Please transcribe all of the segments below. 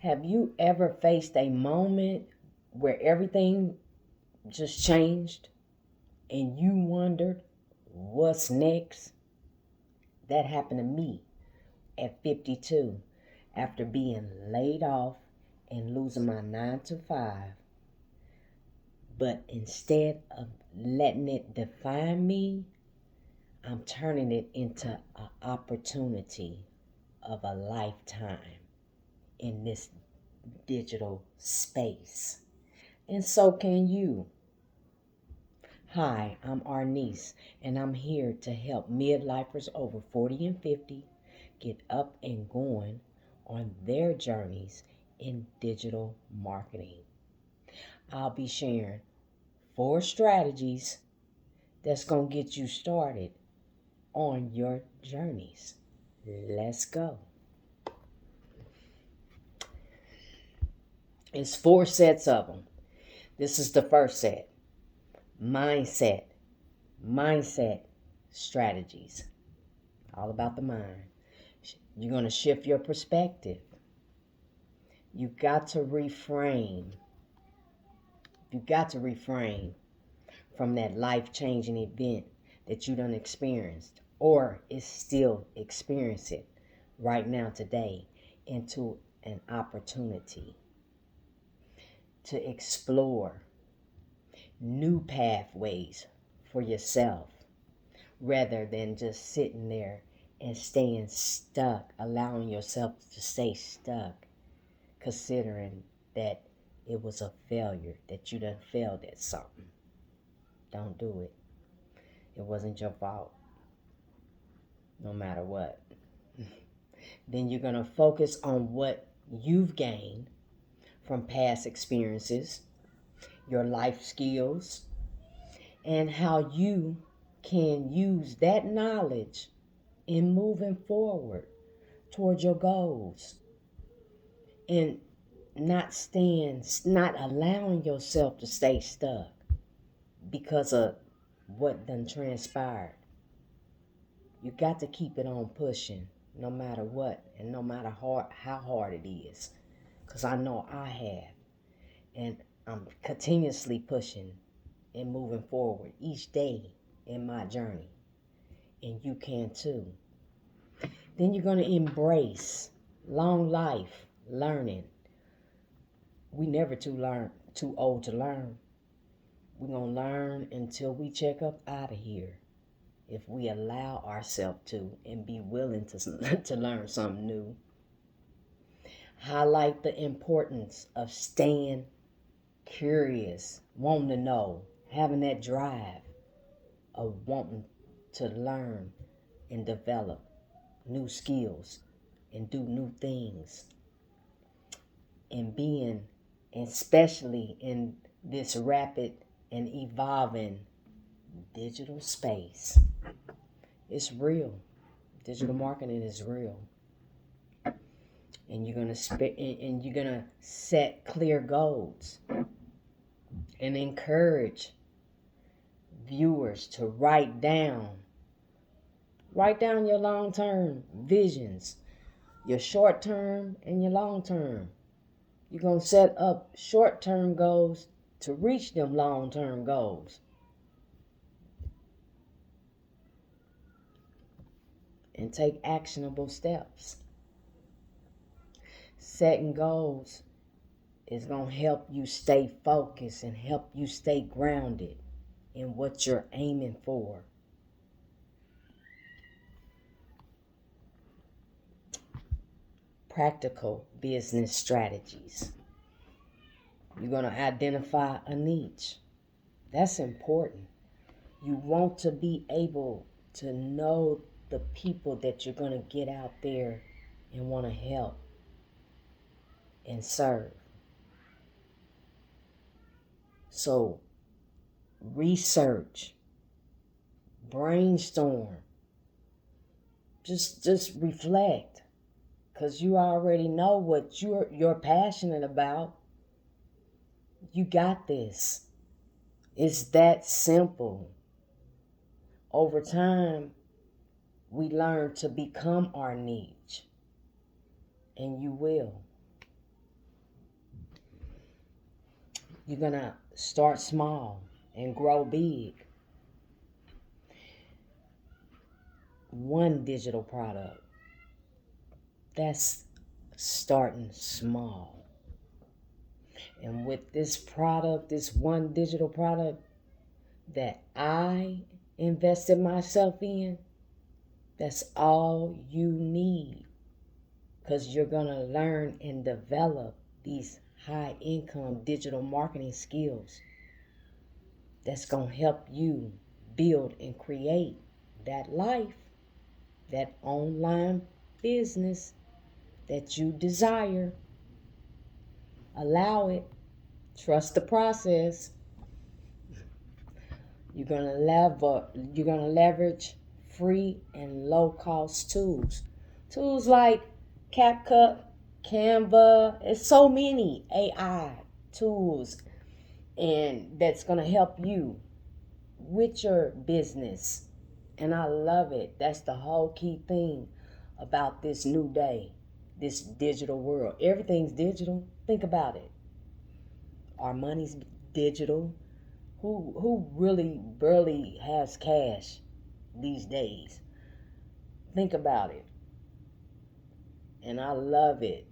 Have you ever faced a moment where everything just changed and you wondered what's next? That happened to me at 52 after being laid off and losing my 9 to 5. But instead of letting it define me, I'm turning it into an opportunity of a lifetime in this digital space. And so can you. Hi, I'm Thís, and I'm here to help midlifers over 40 and 50 get up and going on their journeys in digital marketing. I'll be sharing 4 strategies that's going to get you started on your journeys. Let's go. It's 4 sets of them. This is the first set. Mindset strategies. All about the mind. You're going to shift your perspective. You got to reframe. From that life-changing event that you done experienced or is still experiencing right now today into an opportunity to explore new pathways for yourself rather than just sitting there and staying stuck, allowing yourself to stay stuck, considering that it was a failure, that you done failed at something. Don't do it. It wasn't your fault, no matter what. Then you're going to focus on what you've gained from past experiences, your life skills, and how you can use that knowledge in moving forward toward your goals and not allowing yourself to stay stuck because of what done transpired. You got to keep it on pushing no matter what and no matter how hard it is, because I know I have, and I'm continuously pushing and moving forward each day in my journey, and you can too. Then you're going to embrace long life learning. We never too old to learn. We're going to learn until we check up out of here, if we allow ourselves to and be willing to learn something new. Highlight the importance of staying curious, wanting to know, having that drive of wanting to learn and develop new skills and do new things, and being, especially in this rapid and evolving digital space. It's real. Digital marketing is real. And you're gonna set clear goals and encourage viewers to write down your long-term visions, your short-term and your long-term. You're going to set up short-term goals to reach them long-term goals. And take actionable steps. Setting goals is going to help you stay focused and help you stay grounded in what you're aiming for. Practical business strategies. You're going to identify a niche. That's important. You want to be able to know the people that you're going to get out there and want to help and serve. So research, brainstorm, just reflect, because you already know what you're passionate about. You got this. It's that simple. Over time, we learn to become our niche, and you will. You're going to start small and grow big. One digital product. That's starting small. And with this product, this one digital product that I invested myself in, that's all you need. Because you're going to learn and develop these high income digital marketing skills that's going to help you build and create that life, that online business that you desire. Allow it. Trust the process. You're going to leverage free and low cost tools. Tools like CapCut, Canva, there's so many AI tools and that's going to help you with your business. And I love it. That's the whole key thing about this new day, this digital world. Everything's digital. Think about it. Our money's digital. Who really barely has cash these days? Think about it. And I love it.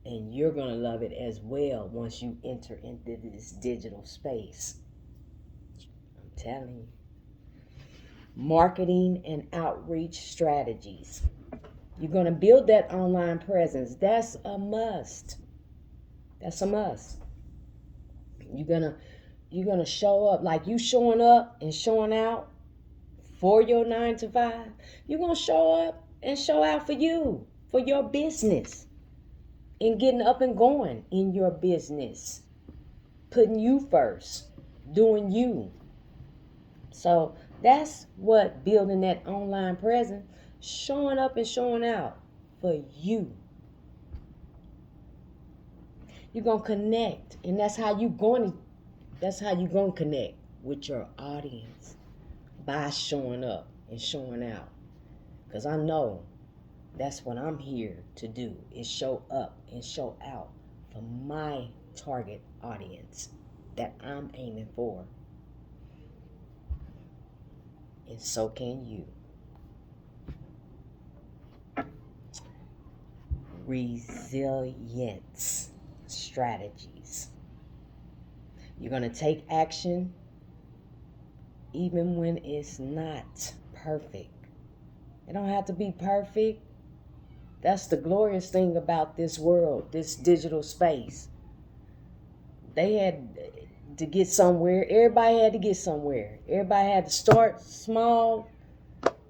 And you're going to love it as well once you enter into this digital space. I'm telling you. Marketing and outreach strategies. You're going to build that online presence. That's a must. That's a must. You're going to show up like you showing up and showing out for your 9 to 5. You're going to show up and show out for you, for your business, and getting up and going in your business, putting you first, doing you. So that's what building that online presence, showing up and showing out for you. You're going to connect, and that's how you're going to connect with your audience, by showing up and showing out. Because I know that's what I'm here to do, is show up and show out for my target audience that I'm aiming for. And so can you. Resilience strategies. You're going to take action even when it's not perfect. It don't have to be perfect. That's the glorious thing about this world, this digital space. They had to get somewhere. Everybody had to get somewhere. Everybody had to start small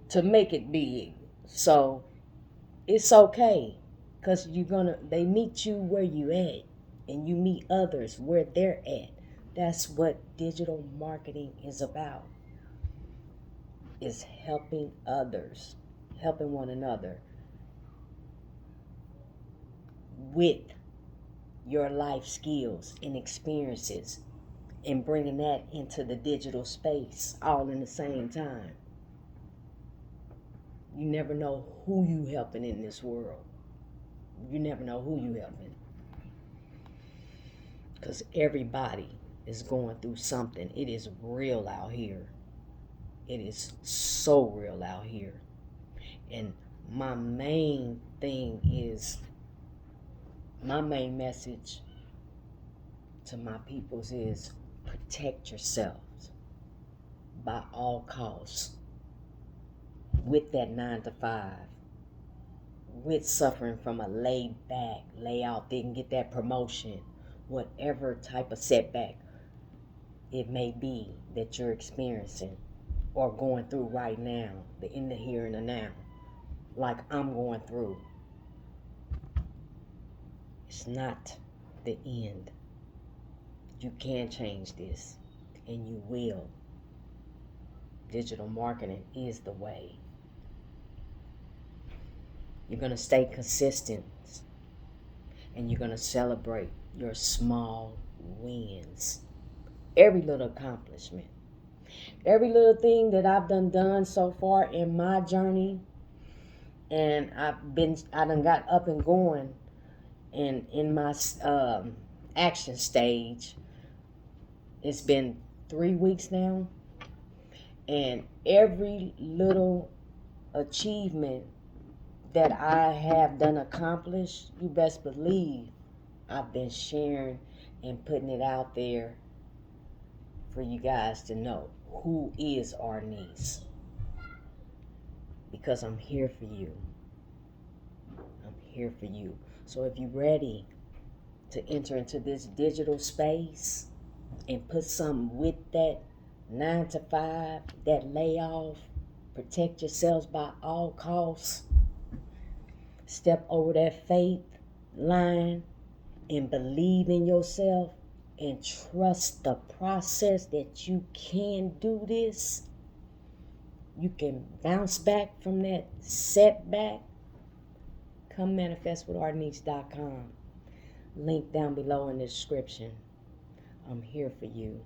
to make it big. So it's okay, because they meet you where you at, and you meet others where they're at. That's what digital marketing is about. Is helping others, helping one another with your life skills and experiences, and bringing that into the digital space all in the same time. You never know who you helping in this world. You never know who you helping, because everybody is going through something. It is real out here. It is so real out here. And my main message to my peoples is protect yourselves by all costs with that 9 to 5, with suffering from a laid back, layoff, didn't get that promotion, whatever type of setback it may be that you're experiencing or going through right now, in the here and the now, like I'm going through. It's not the end. You can change this, and you will. Digital marketing is the way. You're going to stay consistent, and you're going to celebrate your small wins. Every little accomplishment. Every little thing that I've done so far in my journey, and I done got up and going, and in my action stage It's been 3 weeks now, and every little achievement that I have done accomplished, you best believe I've been sharing and putting it out there for you guys to know who is our niece. Because I'm here for you. I'm here for you. So if you're ready to enter into this digital space and put something with that 9 to 5, that layoff, protect yourselves by all costs, step over that faith line and believe in yourself and trust the process that you can do this. You can bounce back from that setback. Come manifestwithartniece.com. Link down below in the description. I'm here for you.